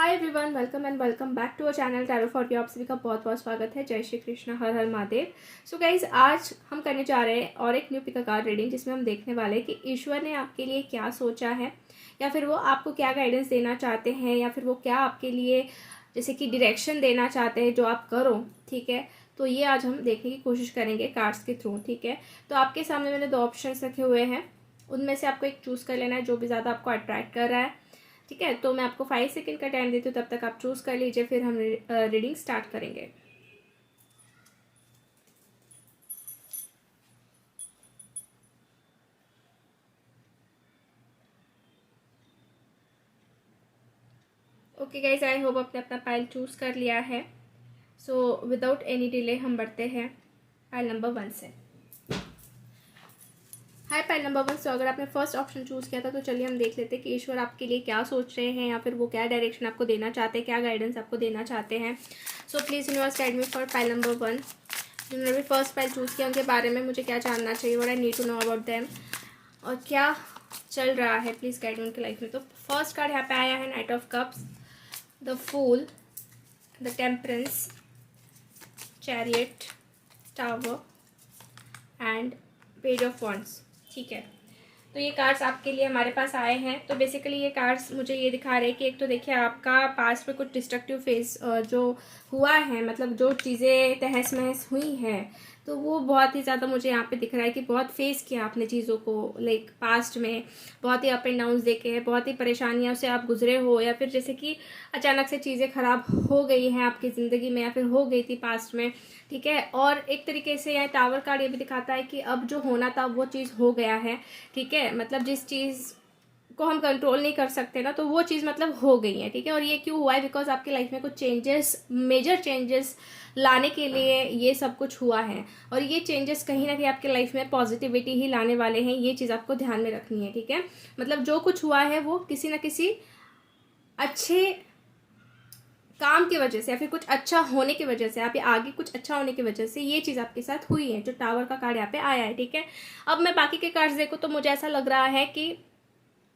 Hi everyone, welcome and welcome back to our channel tarot for you. आप सभी का बहुत बहुत स्वागत है। जय श्री कृष्ण, हर हर महादेव। सो गाइज, आज हम करने जा रहे हैं और एक न्यू पिक कार्ड रीडिंग, जिसमें हम देखने वाले हैं कि ईश्वर ने आपके लिए क्या सोचा है, या फिर वो आपको क्या गाइडेंस देना चाहते हैं, या फिर वो क्या आपके लिए जैसे कि डायरेक्शन देना चाहते हैं जो आप करो। ठीक है, तो ये आज हम देखने की कोशिश करेंगे कार्ड्स के थ्रू। ठीक है, तो आपके सामने मैंने 2 ऑप्शंस रखे हुए हैं, उनमें से आपको एक चूज़ कर लेना है जो भी ज़्यादा आपको अट्रैक्ट कर रहा है। ठीक है, तो मैं आपको 5 सेकंड का टाइम देती हूँ, तब तक आप चूज़ कर लीजिए, फिर हम रीडिंग स्टार्ट करेंगे। ओके गाइज, आई होप आपने अपना पाइल चूज़ कर लिया है। सो विदाउट एनी डिले हम बढ़ते हैं पाइल नंबर 1 से। हाय पाइल नंबर 1। तो अगर आपने फर्स्ट ऑप्शन चूज़ किया था तो चलिए हम देख लेते हैं कि ईश्वर आपके लिए क्या सोच रहे हैं, या फिर वो क्या डायरेक्शन आपको देना चाहते हैं, क्या गाइडेंस आपको देना चाहते हैं। So please universe guide me for pile number 1। जिन्होंने भी फर्स्ट पाइल चूज़ किया उनके बारे में मुझे क्या जानना चाहिए, what I need to know about them, और क्या चल रहा है, प्लीज़ गाइड मी उनके लाइफ में। तो फर्स्ट कार्ड यहाँ पे आया है knight of cups, the fool, the temperance, chariot, tower and page of wands. ठीक है, तो ये कार्ड्स आपके लिए हमारे पास आए हैं। तो बेसिकली ये कार्ड्स मुझे ये दिखा रहे हैं कि एक तो देखिए आपका पास्ट में कुछ डिस्ट्रक्टिव फेस जो हुआ है, मतलब जो चीज़ें तहस महस हुई हैं, तो वो बहुत ही ज़्यादा मुझे यहाँ पे दिख रहा है कि बहुत फेस किया आपने चीज़ों को। लाइक पास्ट में बहुत ही अप एंड डाउन्स देखे हैं, बहुत ही परेशानियों से आप गुजरे हो, या फिर जैसे कि अचानक से चीज़ें ख़राब हो गई हैं आपकी ज़िंदगी में, या फिर हो गई थी पास्ट में। ठीक है, और एक तरीके से यह टावर कार्ड ये भी दिखाता है कि अब जो होना था वो चीज़ हो गया है। ठीक है, मतलब जिस चीज़ को हम कंट्रोल नहीं कर सकते ना, तो वो चीज़ मतलब हो गई है। ठीक है, और ये क्यों हुआ है, बिकॉज आपकी लाइफ में कुछ चेंजेस, मेजर चेंजेस लाने के लिए ये सब कुछ हुआ है, और ये चेंजेस कहीं ना कहीं आपके लाइफ में पॉजिटिविटी ही लाने वाले हैं। ये चीज़ आपको ध्यान में रखनी है। ठीक है, मतलब जो कुछ हुआ है वो किसी न किसी अच्छे काम की वजह से, या फिर कुछ अच्छा होने की वजह से, आप आगे कुछ अच्छा होने की वजह से ये चीज़ आपके साथ हुई है, जो टावर का कार्ड यहाँ पे आया है। ठीक है, अब मैं बाकी के कार्ड्स देखूँ तो मुझे ऐसा लग रहा है कि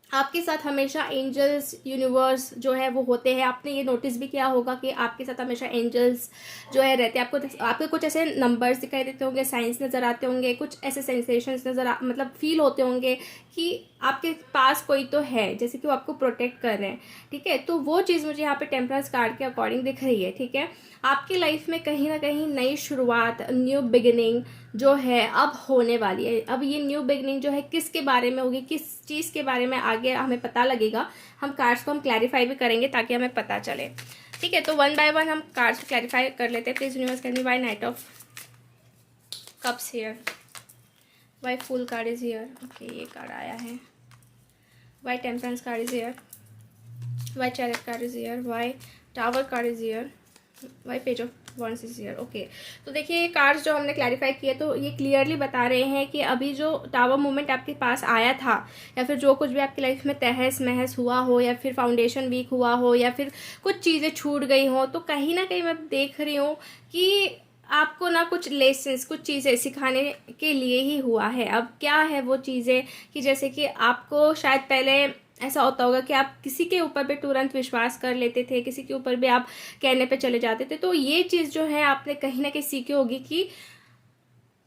आपके साथ हमेशा एंजल्स, यूनिवर्स जो है वो होते हैं। आपने ये नोटिस भी किया होगा कि आपके साथ हमेशा एंजल्स जो है रहते हैं। आपको कुछ ऐसे नंबर्स दिखाई देते होंगे, साइंस नज़र आते होंगे, कुछ ऐसे सेंसेशंस मतलब फील होते होंगे कि आपके पास कोई तो है, जैसे कि वो आपको प्रोटेक्ट कर रहे हैं। ठीक है, तो वो चीज़ मुझे यहाँ पे टेम्परेंस कार्ड के अकॉर्डिंग दिख रही है। ठीक है, आपकी लाइफ में कहीं ना कहीं नई शुरुआत, न्यू बिगिनिंग जो है अब होने वाली है। अब ये न्यू बिगनिंग जो है किसके बारे में होगी, किस चीज़ के बारे में, आगे हमें पता लगेगा। हम कार्ड्स को हम क्लैरिफाई भी करेंगे ताकि हमें पता चले। ठीक है, तो 1 बाय 1 हम कार्ड्स को क्लैरिफाई कर लेते हैं। Please universe can be why knight of cups here, why fool card is here. Okay, ये कार्ड आया है। Why temperance card is here, why chariot card is here, why tower card is here, why page of wands is here. Okay, तो देखिए ये cards जो हमने clarify किए, तो ये क्लियरली बता रहे हैं कि अभी जो टावर मूवमेंट आपके पास आया था, या फिर जो कुछ भी आपकी लाइफ में तहस महस हुआ हो, या फिर फाउंडेशन वीक हुआ हो, या फिर कुछ चीज़ें छूट गई हो, तो कहीं ना कहीं मैं देख रही हूँ कि आपको ना कुछ लेसन्स, कुछ चीज़ें सिखाने के लिए ही हुआ है। अब क्या है वो चीज़ें, कि जैसे कि आपको शायद पहले ऐसा होता होगा कि आप किसी के ऊपर भी तुरंत विश्वास कर लेते थे, किसी के ऊपर भी आप कहने पे चले जाते थे। तो ये चीज़ जो है आपने कहीं ना कहीं सीखी होगी कि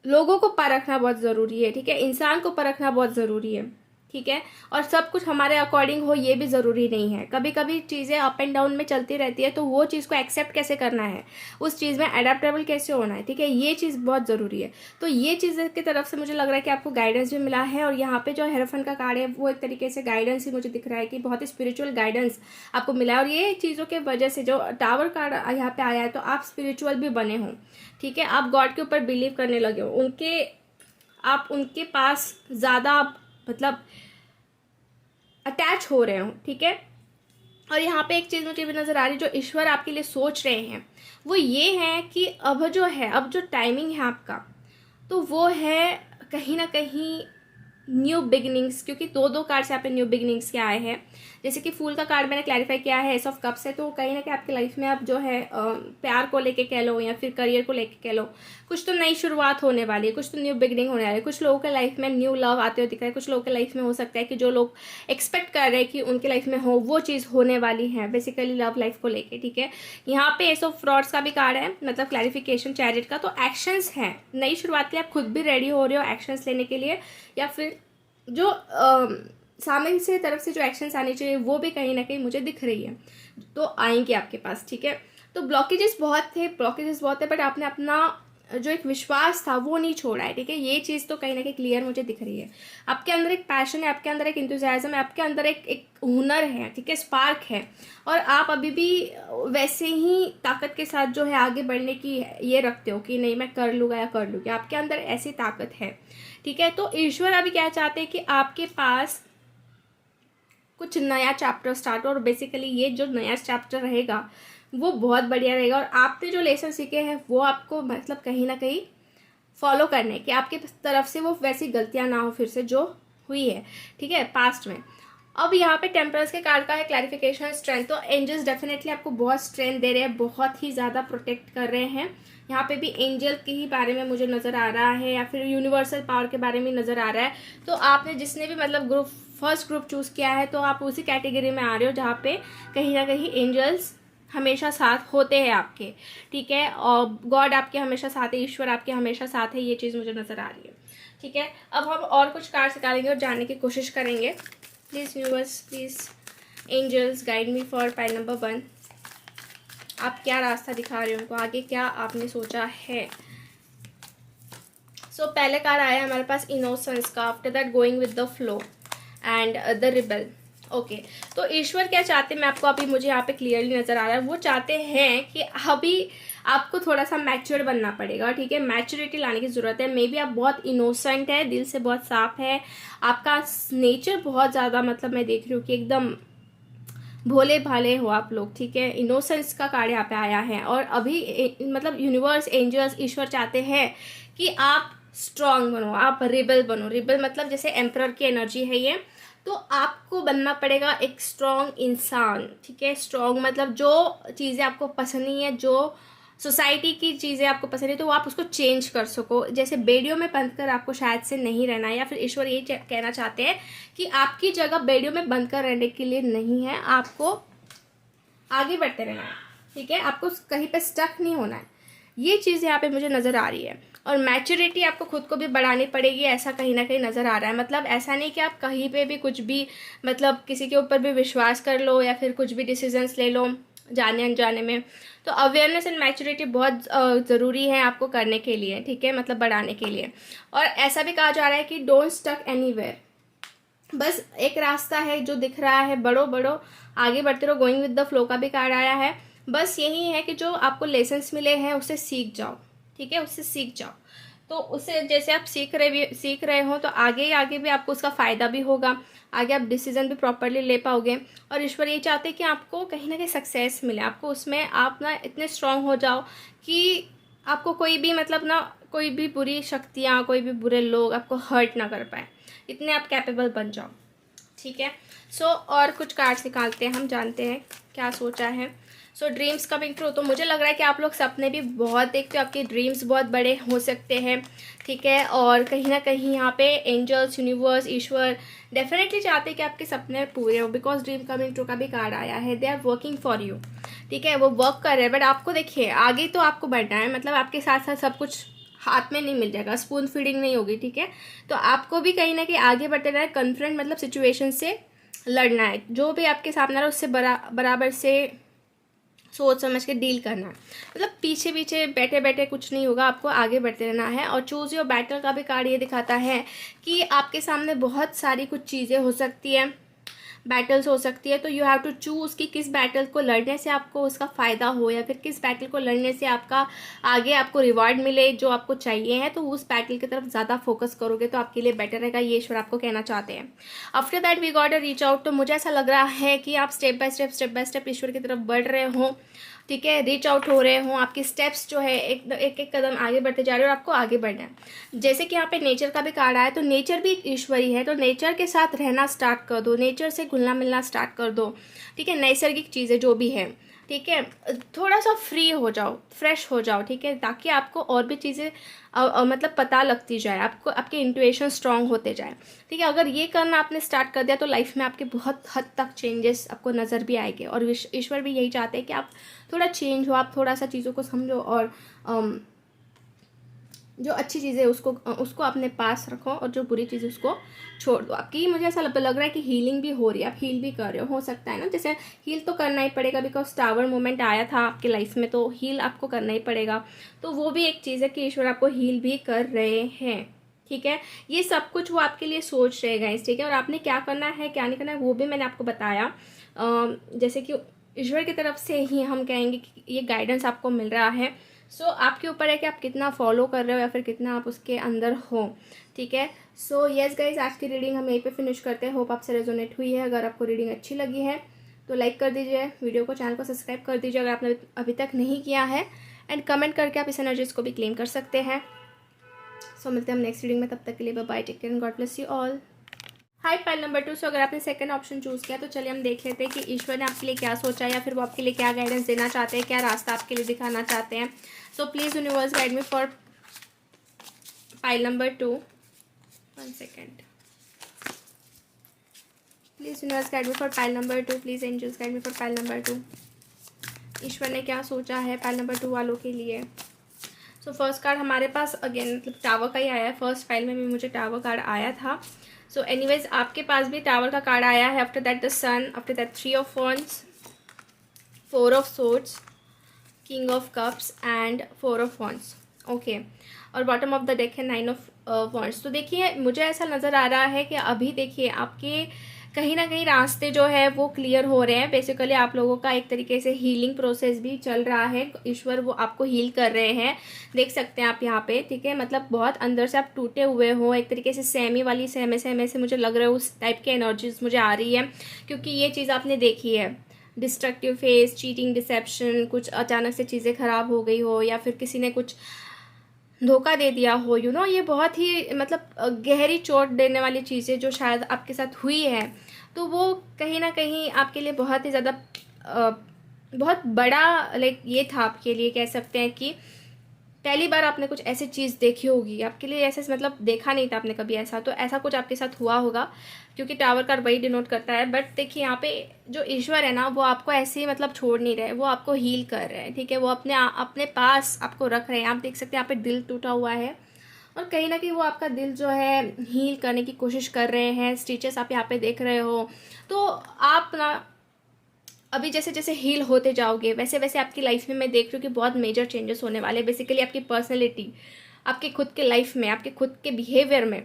लोगों को परखना बहुत ज़रूरी है। ठीक है, इंसान को परखना बहुत ज़रूरी है। ठीक है, और सब कुछ हमारे अकॉर्डिंग हो ये भी ज़रूरी नहीं है। कभी कभी चीज़ें अप एंड डाउन में चलती रहती है, तो वो चीज़ को एक्सेप्ट कैसे करना है, उस चीज़ में अडेप्टेबल कैसे होना है। ठीक है, ये चीज़ बहुत ज़रूरी है। तो ये चीज़ की तरफ से मुझे लग रहा है कि आपको गाइडेंस भी मिला है, और यहाँ पे जो हेरोफन का कार्ड है वो एक तरीके से गाइडेंस ही मुझे दिख रहा है कि बहुत ही स्पिरिचुअल गाइडेंस आपको मिला है। और ये चीज़ों के वजह से जो टावर कार्ड यहाँ पे आया है, तो आप स्पिरिचुअल भी बने हो। ठीक है, आप गॉड के ऊपर बिलीव करने लगे हो, आप उनके पास ज़्यादा मतलब अटैच हो रहे हो। ठीक है, और यहाँ पे एक चीज़ मुझे भी नज़र आ रही है, जो ईश्वर आपके लिए सोच रहे हैं वो ये है कि अब जो टाइमिंग है आपका, तो वो है कहीं ना कहीं न्यू बिगनिंग्स, क्योंकि 2 कार्ड्स यहाँ पे न्यू बिगनिंग्स के आए हैं। जैसे कि फूल का कार्ड मैंने क्लैरिफाई किया है एस ऑफ कप्स है, तो कहीं ना कहीं आपकी लाइफ में आप जो है प्यार को लेके कह लो या फिर करियर को लेके कह लो, कुछ तो नई शुरुआत होने वाली है, कुछ तो न्यू बिगनिंग होने वाली है। कुछ लोगों के लाइफ में न्यू लव आते हुए दिख रहा है, कुछ लोगों के लाइफ में हो सकता है कि जो लोग एक्सपेक्ट कर रहे हैं कि उनके लाइफ में हो वो चीज़ होने वाली है, बेसिकली लव लाइफ को लेके। ठीक है, यहाँ पे एस ऑफ फ्रॉड्स का भी कार्ड है, मतलब क्लैरिफिकेशन चैरिट का। तो एक्शंस हैं, नई शुरुआत के लिए आप खुद भी रेडी हो रहे हो एक्शंस लेने के लिए, या फिर जो सामने से तरफ से जो एक्शंस आने चाहिए वो भी कहीं ना कहीं मुझे दिख रही है, तो आएंगे आपके पास। ठीक है, तो ब्लॉकेजेस बहुत थे, बट आपने अपना जो एक विश्वास था वो नहीं छोड़ा है। ठीक है, ये चीज़ तो कहीं ना कहीं क्लियर मुझे दिख रही है। आपके अंदर एक पैशन है, आपके अंदर एक इंथुजियाज्म है, आपके अंदर एक हुनर है, ठीक है, स्पार्क है, और आप अभी भी वैसे ही ताकत के साथ जो है आगे बढ़ने की ये रखते हो कि नहीं मैं कर लूँगा या कर लूँगी, आपके अंदर ऐसी ताकत है। ठीक है, तो ईश्वर अभी क्या चाहते हैं कि आपके पास कुछ नया चैप्टर स्टार्ट हो, और बेसिकली ये जो नया चैप्टर रहेगा वो बहुत बढ़िया रहेगा, और आपने जो लेसन सीखे हैं वो आपको मतलब कहीं ना कहीं फॉलो करने कि आपके तरफ से वो वैसी गलतियां ना हो फिर से जो हुई है, ठीक है, पास्ट में। अब यहाँ पे टेम्परेंस के कार्ड का है क्लैरिफिकेशन स्ट्रेंथ। तो एंजल्स डेफिनेटली आपको बहुत स्ट्रेंथ दे रहे हैं, बहुत ही ज़्यादा प्रोटेक्ट कर रहे हैं। यहाँ पे भी एंजल के ही बारे में मुझे नज़र आ रहा है, या फिर यूनिवर्सल पावर के बारे में नज़र आ रहा है। तो आपने जिसने भी मतलब फर्स्ट ग्रुप चूज़ किया है तो आप उसी कैटेगरी में आ रहे हो जहाँ पे कहीं ना कहीं एंजल्स हमेशा साथ होते हैं आपके। ठीक है, और गॉड आपके हमेशा साथ है, ईश्वर आपके हमेशा साथ है, ये चीज़ मुझे नज़र आ रही है। ठीक है, अब हम और कुछ कार्ड्स निकालेंगे और जानने की कोशिश करेंगे। Please viewers, please angels guide me for pile number 1। आप क्या रास्ता दिखा रहे हो उनको, आगे क्या आपने सोचा है। सो पहले कार्ड आया हमारे पास इनोसेंस का, after that going with the flow and the rebel. Okay, तो ईश्वर क्या चाहते हैं, मैं आपको अभी मुझे यहाँ पे क्लियरली नज़र आ रहा है। वो चाहते हैं कि अभी आपको थोड़ा सा मैच्योर बनना पड़ेगा। ठीक है, मैच्योरिटी लाने की ज़रूरत है। मे बी आप बहुत इनोसेंट है, दिल से बहुत साफ है, आपका नेचर बहुत ज़्यादा मतलब मैं देख रही हूँ कि एकदम भोले भाले हो आप लोग। ठीक है, इनोसेंस का कार्ड यहाँ पे आया है, और अभी मतलब यूनिवर्स, एंजल्स, ईश्वर चाहते हैं कि आप स्ट्रांग बनो, आप रिबल बनो। रिबल मतलब जैसे एम्परर की एनर्जी है ये, तो आपको बनना पड़ेगा एक स्ट्रॉन्ग इंसान। ठीक है, स्ट्रॉन्ग मतलब जो चीज़ें आपको पसंद नहीं है, जो सोसाइटी की चीज़ें आपको पसंद है, तो वो आप उसको चेंज कर सको। जैसे बेड़ियों में बंद कर आपको शायद से नहीं रहना है, या फिर ईश्वर ये कहना चाहते हैं कि आपकी जगह बेड़ियों में बंद कर रहने के लिए नहीं है, आपको आगे बढ़ते रहना है। ठीक है, आपको कहीं पे स्टक नहीं होना है, ये चीज़ यहाँ पे मुझे नज़र आ रही है। और मैच्योरिटी आपको खुद को भी बढ़ानी पड़ेगी, ऐसा कहीं ना कहीं नज़र आ रहा है। मतलब ऐसा नहीं कि आप कहीं पे भी कुछ भी मतलब किसी के ऊपर भी विश्वास कर लो, या फिर कुछ भी डिसीजंस ले लो जाने अनजाने में। तो अवेयरनेस एंड मैच्योरिटी बहुत ज़रूरी है आपको करने के लिए। ठीक है, मतलब बढ़ाने के लिए। और ऐसा भी कहा जा रहा है कि डोंट स्टक एनीवेयर, बस एक रास्ता है जो दिख रहा है, बढ़ो बढ़ो, आगे बढ़ते रहो। गोइंग विद द फ्लो का भी कार्ड आया है। बस यही है कि जो आपको लेसन्स मिले हैं उससे सीख जाओ। ठीक है, उससे सीख जाओ, तो उससे जैसे आप सीख रहे हो तो आगे भी आपको उसका फ़ायदा भी होगा, आगे आप डिसीजन भी प्रॉपरली ले पाओगे। और ईश्वर ये चाहते हैं कि आपको कहीं ना कहीं सक्सेस मिले, आपको उसमें आप ना इतने स्ट्रांग हो जाओ कि आपको कोई भी मतलब ना कोई भी बुरी शक्तियाँ, कोई भी बुरे लोग आपको हर्ट ना कर पाए, इतने आप कैपेबल बन जाओ। ठीक है, सो और कुछ कार्ड्स निकालते हैं, हम जानते हैं क्या सोचा है। सो ड्रीम्स कमिंग ट्रू, तो मुझे लग रहा है कि आप लोग सपने भी बहुत देखते हो, आपके ड्रीम्स बहुत बड़े हो सकते हैं। ठीक है, और कहीं ना कहीं यहाँ पे एंजल्स, यूनिवर्स, ईश्वर डेफिनेटली चाहते हैं कि आपके सपने पूरे हो, बिकॉज ड्रीम कमिंग ट्रू का भी कार्ड आया है। They are working for you. ठीक है, वो वर्क कर रहे हैं, बट आपको देखिए आगे तो आपको बढ़ना है, मतलब आपके साथ साथ सब कुछ हाथ में नहीं मिल जाएगा, स्पून फीडिंग नहीं होगी। ठीक है, तो आपको भी कहीं ना कहीं आगे बढ़ते रहना है, कन्फ्रंट मतलब सिचुएशन से लड़ना है, जो भी आपके सामने आ रहा है उससे बराबर से सोच समझ के डील करना है। मतलब पीछे पीछे बैठे बैठे कुछ नहीं होगा, आपको आगे बढ़ते रहना है। और चूज योर बैटल का भी कार्ड ये दिखाता है कि आपके सामने बहुत सारी कुछ चीज़ें हो सकती हैं, बैटल्स हो सकती है, तो यू हैव टू चूज़ कि किस बैटल को लड़ने से आपको उसका फ़ायदा हो, या फिर किस बैटल को लड़ने से आपका आगे आपको रिवार्ड मिले जो आपको चाहिए है। तो उस बैटल की तरफ ज़्यादा फोकस करोगे तो आपके लिए बेटर रहेगा, ये ईश्वर आपको कहना चाहते हैं। After that we got a reach out, तो मुझे ऐसा लग रहा है कि आप स्टेप बाय स्टेप ईश्वर की तरफ बढ़ रहे हो। ठीक है, रीच आउट हो रहे हो, आपकी स्टेप्स जो है एक कदम आगे बढ़ते जा रहे हो, और आपको आगे बढ़ना है। जैसे कि यहाँ पे नेचर का भी कार्ड आया, तो नेचर भी ईश्वरी है, तो नेचर के साथ रहना स्टार्ट कर दो, नेचर से घुलना मिलना स्टार्ट कर दो, ठीक है। नैसर्गिक चीज़ें जो भी है, ठीक है, थोड़ा सा फ्री हो जाओ, फ्रेश हो जाओ, ठीक है, ताकि आपको और भी चीज़ें मतलब पता लगती जाए, आपको आपके इंट्यूशन स्ट्रांग होते जाए, ठीक है। अगर ये करना आपने स्टार्ट कर दिया तो लाइफ में आपके बहुत हद तक चेंजेस आपको नज़र भी आएंगे। और ईश्वर भी यही चाहते हैं कि आप थोड़ा चेंज हो, आप थोड़ा सा चीज़ों को समझो और जो अच्छी चीज़ें उसको अपने पास रखो और जो बुरी चीज़ें उसको छोड़ दो। आपकी मुझे ऐसा लग रहा है कि हीलिंग भी हो रही है, आप हील भी कर रहे हो सकता है ना। जैसे हील तो करना ही पड़ेगा, बिकॉज टावर मोमेंट आया था आपके लाइफ में, तो हील आपको करना ही पड़ेगा। तो वो भी एक चीज़ है कि ईश्वर आपको हील भी कर रहे हैं, ठीक है। ये सब कुछ वो आपके लिए सोच रहे गाइस, ठीक है। और आपने क्या करना है क्या नहीं करना है वो भी मैंने आपको बताया। जैसे कि ईश्वर की तरफ से ही हम कहेंगे कि ये गाइडेंस आपको मिल रहा है। सो आपके ऊपर है कि आप कितना फॉलो कर रहे हो या फिर कितना आप उसके अंदर हो, ठीक है। सो यस गाइज, आज की रीडिंग हम यहीं पे फिनिश करते हैं। होप आपसे रेजोनेट हुई है। अगर आपको रीडिंग अच्छी लगी है तो लाइक कर दीजिए वीडियो को, चैनल को सब्सक्राइब कर दीजिए अगर आपने अभी तक नहीं किया है, एंड कमेंट करके आप इस एनर्जीज को भी क्लेम कर सकते हैं। सो मिलते हैं हम नेक्स्ट रीडिंग में, तब तक के लिए bye bye, take care and God bless you all. Hi pile number 2। So अगर आपने सेकंड ऑप्शन चूज़ किया तो चलिए हम देख लेते हैं कि ईश्वर ने आपके लिए क्या सोचा है या फिर वो आपके लिए क्या गाइडेंस देना चाहते हैं, क्या रास्ता आपके लिए दिखाना चाहते हैं। So please universe guide me for pile number 2। 1 second. Please universe guide me for pile number 2। Please angels guide me for pile number 2। ईश्वर ने क्या सोचा है पाइल नंबर 2 वालों के लिए। सो फर्स्ट कार्ड हमारे पास अगेन मतलब टावर का ही आया है। फर्स्ट फाइल में भी मुझे टावर कार्ड आया था। सो एनीवेज आपके पास भी टावर का कार्ड आया है। After that the sun, after that 3 of wands, 4 of swords, king of cups and 4 of wands, okay. और बॉटम ऑफ द डेक है 9 ऑफ वॉन्ड्स। तो देखिए मुझे ऐसा नज़र आ रहा है कि अभी देखिए आपके कहीं ना कहीं रास्ते जो है वो क्लियर हो रहे हैं। बेसिकली आप लोगों का एक तरीके से हीलिंग प्रोसेस भी चल रहा है। ईश्वर वो आपको हील कर रहे हैं, देख सकते हैं आप यहाँ पे, ठीक है। मतलब बहुत अंदर से आप टूटे हुए हो, एक तरीके से सहमी वाली सहमे से मुझे लग रहा है उस टाइप की एनर्जीज मुझे आ रही है, क्योंकि ये चीज़ आपने देखी है। डिस्ट्रक्टिव फेस, चीटिंग, डिसेप्शन, कुछ अचानक से चीज़ें ख़राब हो गई हो या फिर किसी ने कुछ धोखा दे दिया हो, ये बहुत ही मतलब गहरी चोट देने वाली चीज़ें जो शायद आपके साथ हुई है, तो वो कहीं ना कहीं आपके लिए बहुत ही ज़्यादा बहुत बड़ा लाइक ये था आपके लिए, कह सकते हैं कि पहली बार आपने कुछ ऐसी चीज़ देखी होगी, आपके लिए ऐसे मतलब देखा नहीं था आपने कभी ऐसा, तो ऐसा कुछ आपके साथ हुआ होगा, क्योंकि टावर कार्ड वही डिनोट करता है। बट देखिए यहाँ पे जो ईश्वर है ना वो आपको ऐसे ही मतलब छोड़ नहीं रहे, वो आपको हील कर रहे हैं, ठीक है। वो अपने पास आपको रख रहे हैं। आप देख सकते हैं यहाँ पे दिल टूटा हुआ है और कहीं ना कहीं वो आपका दिल जो है हील करने की कोशिश कर रहे हैं। स्टिचेस आप यहाँ पे देख रहे हो, तो आप ना अभी जैसे जैसे हील होते जाओगे वैसे वैसे आपकी लाइफ में मैं देख रही हूँ कि बहुत मेजर चेंजेस होने वाले हैं। बेसिकली आपकी पर्सनैलिटी, आपके खुद के लाइफ में, आपके खुद के बिहेवियर में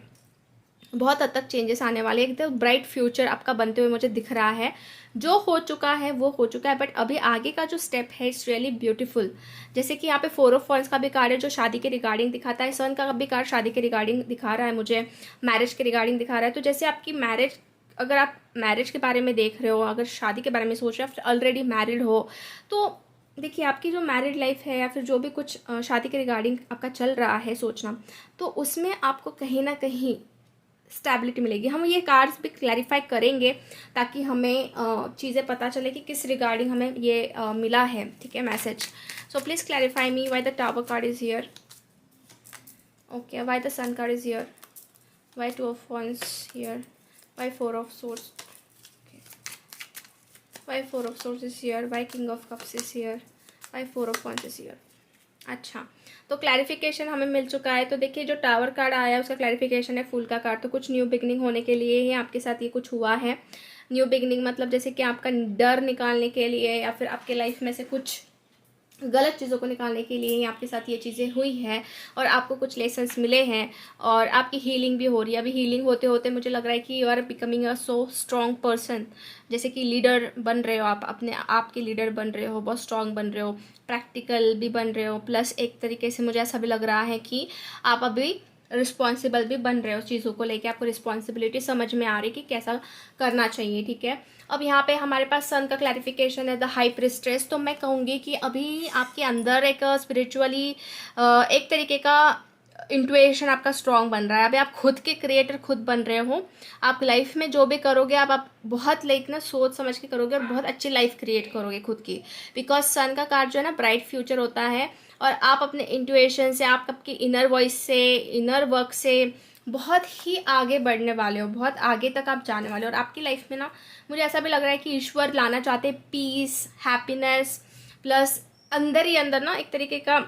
बहुत हद तक चेंजेस आने वाले हैं। एकदम ब्राइट फ्यूचर आपका बनते हुए मुझे दिख रहा है। जो हो चुका है वो हो चुका है, बट अभी आगे का जो स्टेप है इट्स रियली ब्यूटीफुल। जैसे कि यहाँ पे 4 ऑफ वॉन्ड्स का भी कार्ड है जो शादी के रिगार्डिंग दिखाता है। सन का भी कार्ड शादी के रिगार्डिंग दिखा रहा है, मुझे मैरिज के रिगार्डिंग दिखा रहा है। तो जैसे आपकी मैरिज, अगर आप मैरिज के बारे में देख रहे हो, अगर शादी के बारे में सोच रहे हो, फिर ऑलरेडी मैरिड हो, तो देखिए आपकी जो मैरिड लाइफ है या फिर जो भी कुछ शादी के रिगार्डिंग आपका चल रहा है सोचना, तो उसमें आपको कहीं ना कहीं स्टेबिलिटी मिलेगी। हम ये कार्ड्स भी क्लैरिफाई करेंगे ताकि हमें चीज़ें पता चले कि किस रिगार्डिंग हमें ये मिला है, ठीक है, message. So please clarify me why the tower card is here, okay, why the sun card is here, why 2 of wands here, why 4 of swords, okay, why 4 of swords is here, why king of cups is here, why 4 of wands is here। अच्छा, तो clarification हमें मिल चुका है। तो देखिए जो tower card आया है उसका क्लैरिफिकेशन है फूल का कार्ड। तो कुछ न्यू बिगनिंग होने के लिए ही आपके साथ ये कुछ हुआ है। न्यू बिगनिंग मतलब जैसे कि आपका डर निकालने के लिए या फिर आपके लाइफ में से कुछ गलत चीज़ों को निकालने के लिए ही आपके साथ ये चीज़ें हुई हैं और आपको कुछ लेसन्स मिले हैं और आपकी हीलिंग भी हो रही है। अभी हीलिंग होते होते मुझे लग रहा है कि you are becoming a so strong person, जैसे कि लीडर बन रहे हो आप, अपने आप के लीडर बन रहे हो, बहुत स्ट्रॉन्ग बन रहे हो, प्रैक्टिकल भी बन रहे हो, प्लस एक तरीके से मुझे ऐसा भी लग रहा है कि आप अभी रिस्पॉन्सिबल भी बन रहे हो चीज़ों को लेके, आपको रिस्पॉन्सिबिलिटी समझ में आ रही है कि कैसा करना चाहिए, ठीक है। अब यहाँ पे हमारे पास सन का क्लैरिफिकेशन है द हाई प्रिस्ट्रेस। तो मैं कहूँगी कि अभी आपके अंदर एक स्पिरिचुअली एक तरीके का इंट्यूशन आपका स्ट्रांग बन रहा है, अभी आप खुद के क्रिएटर खुद बन रहे हो। आप लाइफ में जो भी करोगे आप बहुत लाइक ना सोच समझ के करोगे और बहुत अच्छी लाइफ क्रिएट करोगे खुद की, बिकॉज सन का कार्ड जो है ना ब्राइट फ्यूचर होता है। और आप अपने इंट्यूशन से, आप आपकी इनर वॉइस से, इनर वर्क से बहुत ही आगे बढ़ने वाले हो, बहुत आगे तक आप जाने वाले हो। और आपकी लाइफ में ना मुझे ऐसा भी लग रहा है कि ईश्वर लाना चाहते हैं पीस, हैप्पीनेस, प्लस अंदर ही अंदर ना एक तरीके का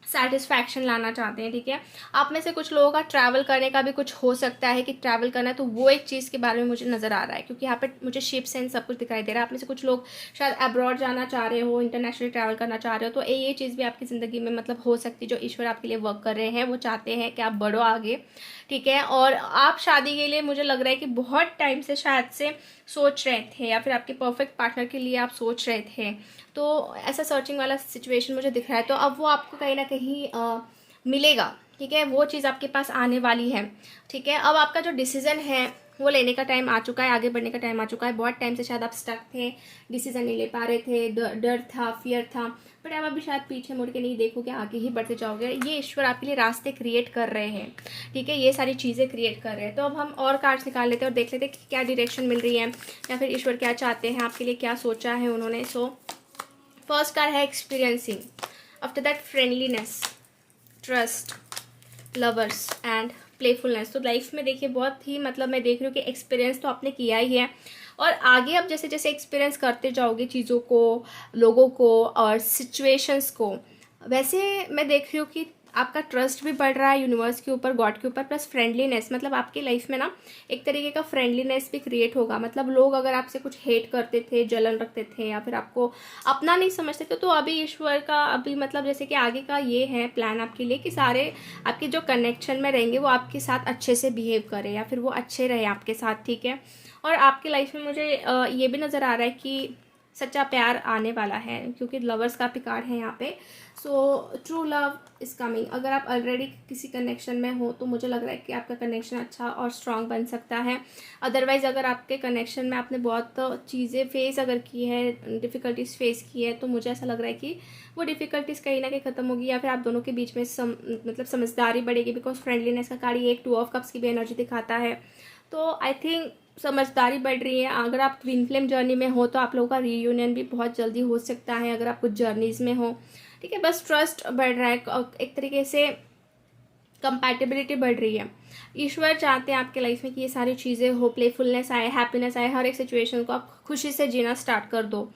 सेटिस्फैक्शन लाना चाहते हैं। ठीक है, आप में से कुछ लोगों का ट्रैवल करने का भी कुछ हो सकता है कि ट्रैवल करना है, तो वो एक चीज़ के बारे में मुझे नज़र आ रहा है, क्योंकि यहाँ पे मुझे शिप्स एंड सब कुछ दिखाई दे रहा है। आप में से कुछ लोग शायद अब्रॉड जाना चाह रहे हो, इंटरनेशनल ट्रैवल करना चाह रहे हो, तो ये चीज़ भी आपकी ज़िंदगी में मतलब हो सकती है। जो ईश्वर आपके लिए वर्क कर रहे हैं वो चाहते हैं कि आप बढ़ो आगे। ठीक है, और आप शादी के लिए मुझे लग रहा है कि बहुत टाइम से शायद से सोच रहे थे, या फिर आपके परफेक्ट पार्टनर के लिए आप सोच रहे थे, तो ऐसा सर्चिंग वाला सिचुएशन मुझे दिख रहा है। तो अब वो आपको कहीं ना कहीं मिलेगा। ठीक है, वो चीज़ आपके पास आने वाली है। ठीक है, अब आपका जो डिसीज़न है वो लेने का टाइम आ चुका है, आगे बढ़ने का टाइम आ चुका है। बहुत टाइम से शायद आप स्टक थे, डिसीजन नहीं ले पा रहे थे, डर था, फियर था, बट आप अभी शायद पीछे मुड़ के नहीं देखोगे, आगे ही बढ़ते जाओगे। ये ईश्वर आपके लिए रास्ते क्रिएट कर रहे हैं। ठीक है, ये सारी चीज़ें क्रिएट कर रहे हैं। तो अब हम और कार्ड्स निकाल लेते हैं और देख लेते हैं कि क्या डायरेक्शन मिल रही है, या फिर ईश्वर क्या चाहते हैं, आपके लिए क्या सोचा है उन्होंने। सो फर्स्ट कार्ड है experiencing, after that friendliness, trust, lovers and playfulness. तो लाइफ में देखिए बहुत ही मतलब मैं देख रही हूँ कि एक्सपीरियंस तो आपने किया ही है, और आगे अब जैसे जैसे एक्सपीरियंस करते जाओगे चीज़ों को, लोगों को और सिचुएशंस को, वैसे मैं देख रही हूँ कि आपका ट्रस्ट भी बढ़ रहा है यूनिवर्स के ऊपर, गॉड के ऊपर, प्लस फ्रेंडलीनेस। मतलब आपकी लाइफ में ना एक तरीके का फ्रेंडलीनेस भी क्रिएट होगा। मतलब लोग अगर आपसे कुछ हेट करते थे, जलन रखते थे, या फिर आपको अपना नहीं समझते थे, तो अभी ईश्वर का अभी मतलब जैसे कि आगे का ये है प्लान आपके लिए कि सारे आपके जो कनेक्शन में रहेंगे वो आपके साथ अच्छे से बिहेव करें, या फिर वो अच्छे रहे आपके साथ। ठीक है, और आपकी लाइफ में मुझे ये भी नज़र आ रहा है कि सच्चा प्यार आने वाला है, क्योंकि लवर्स का भी कार्ड है यहाँ पे। So true love is coming. अगर आप ऑलरेडी किसी कनेक्शन में हो तो मुझे लग रहा है कि आपका कनेक्शन अच्छा और स्ट्रांग बन सकता है। अदरवाइज़ अगर आपके कनेक्शन में आपने बहुत चीज़ें फेस अगर की है, डिफ़िकल्टीज फेस की है, तो मुझे ऐसा लग रहा है कि वो डिफ़िकल्टीज कहीं ना कहीं ख़त्म होगी, या फिर आप दोनों के बीच में मतलब समझदारी बढ़ेगी। बिकॉज फ्रेंडलीनेस का कार्ड ये एक 2 ऑफ कप्स की भी एनर्जी दिखाता है। तो आई थिंक समझदारी बढ़ रही है। अगर आप ट्विन फ्लेम जर्नी में हो तो आप लोगों का रीयूनियन भी बहुत जल्दी हो सकता है, अगर आप कुछ जर्नीज में हो। ठीक है, बस ट्रस्ट बढ़ रहा है, एक तरीके से कंपैटिबिलिटी बढ़ रही है। ईश्वर चाहते हैं आपके लाइफ में कि ये सारी चीज़ें हो, प्लेफुलनेस आए, हैप्पीनेस आए, हर एक सिचुएशन को आप खुशी से जीना स्टार्ट कर दो।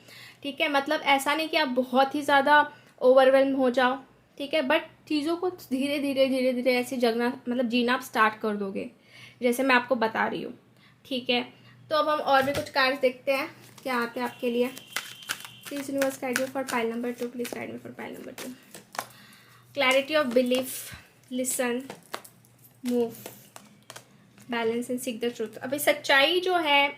ठीक है, मतलब ऐसा नहीं कि आप बहुत ही ज़्यादा ओवरवेल्म हो जाओ। ठीक है, बट चीज़ों को धीरे धीरे धीरे धीरे ऐसे जगना मतलब जीना आप स्टार्ट कर दोगे, जैसे मैं आपको बता रही हूँ। ठीक है, तो अब हम और भी कुछ कार्ड्स देखते हैं क्या आते हैं आपके लिए। Please universe guide me for pile number 2, please guide me for pile number 2। Clarity of belief, listen, move, balance and seek the truth. अभी सच्चाई जो है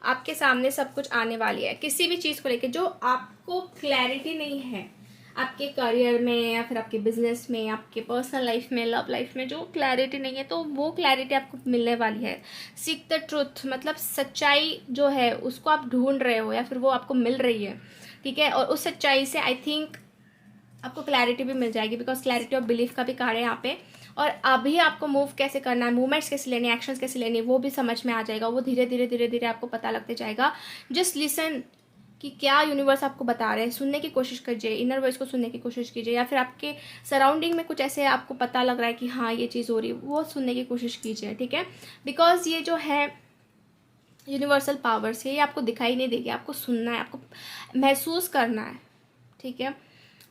आपके सामने सब कुछ आने वाली है, किसी भी चीज़ को लेकर जो आपको क्लैरिटी नहीं है आपके करियर में, या फिर आपके बिजनेस में, आपके पर्सनल लाइफ में, लव लाइफ में जो क्लैरिटी नहीं है, तो वो क्लैरिटी आपको मिलने वाली है। सीक द ट्रूथ मतलब सच्चाई जो है उसको आप ढूंढ रहे हो, या फिर वो आपको मिल रही है। ठीक है, और उस सच्चाई से आई थिंक आपको क्लैरिटी भी मिल जाएगी, बिकॉज क्लैरिटी ऑफ बिलीफ का भी कार्ड है यहाँ पे। और अभी आपको मूव कैसे करना है, मूवमेंट्स कैसे लेने, एक्शंस कैसे लेने, वो भी समझ में आ जाएगा। वो धीरे धीरे धीरे धीरे आपको पता लगते जाएगा। जस्ट लिसन कि क्या यूनिवर्स आपको बता रहे हैं, सुनने की कोशिश कीजिए, इनर वॉइस को सुनने की कोशिश कीजिए, या फिर आपके सराउंडिंग में कुछ ऐसे आपको पता लग रहा है कि हाँ ये चीज़ हो रही है, वो सुनने की कोशिश कीजिए। ठीक है, बिकॉज ये जो है यूनिवर्सल पावर्स है, ये आपको दिखाई नहीं देगी, आपको सुनना है, आपको महसूस करना है। ठीक है,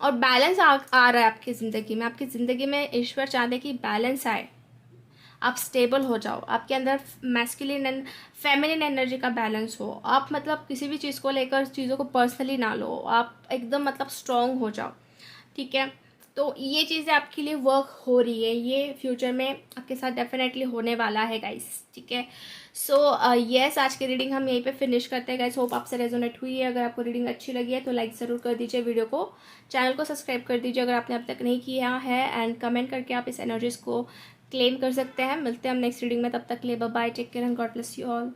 और बैलेंस आ रहा है आपकी ज़िंदगी में। आपकी ज़िंदगी में ईश्वर चाहते कि बैलेंस आए, आप स्टेबल हो जाओ, आपके अंदर मैस्कुलिन एंड फेमिनिन एनर्जी का बैलेंस हो। आप मतलब किसी भी चीज़ को लेकर चीज़ों को पर्सनली ना लो, आप एकदम मतलब स्ट्रॉन्ग हो जाओ। ठीक है, तो ये चीज़ें आपके लिए वर्क हो रही है, ये फ्यूचर में आपके साथ डेफिनेटली होने वाला है गाइस। ठीक है, सो यस, आज की रीडिंग हम यहीं पे फिनिश करते हैं गाइस। होप आपसे रेजोनेट हुई है। अगर आपको रीडिंग अच्छी लगी है तो लाइक ज़रूर कर दीजिए वीडियो को, चैनल को सब्सक्राइब कर दीजिए अगर आपने अब तक नहीं किया है, एंड कमेंट करके आप इस एनर्जीज को क्लेम कर सकते हैं। मिलते हैं हम नेक्स्ट रीडिंग में, तब तक के लिए bye bye, take care and God bless you all.